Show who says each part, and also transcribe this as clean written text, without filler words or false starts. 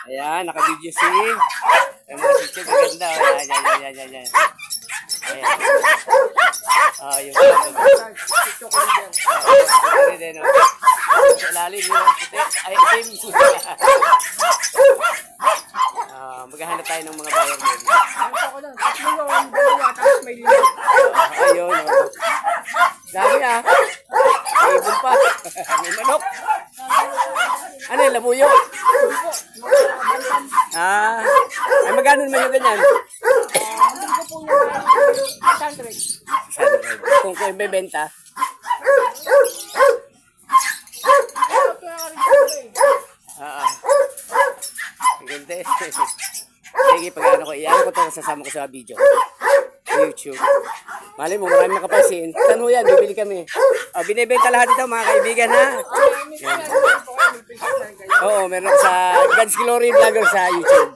Speaker 1: Ayan, naka-video si. Ay, mga chichig, maganda. Ayan, ayan, ayan, ayan, ayan. Ayan. Ah, yung din, no? Sa lalim, yung puti. Ay, team. Maghahanap tayo ng mga buyer din. Ayun, oh. Dami ah. May ibon pa. May manok. Ano yung labuyo? Ay magkano naman yung ganyan? 100. Kung kayo bebenta? Maganda eh. Sige, pag-ano ko, i-ano ko ito, sasama ko sa video. YouTube. Mali mo, marami nakapansin. Saan ho yan? Bibili kami. Binibenta lahat ito mga kaibigan ha. Yan. Oo, meron sa God's Glory Vlogger sa YouTube.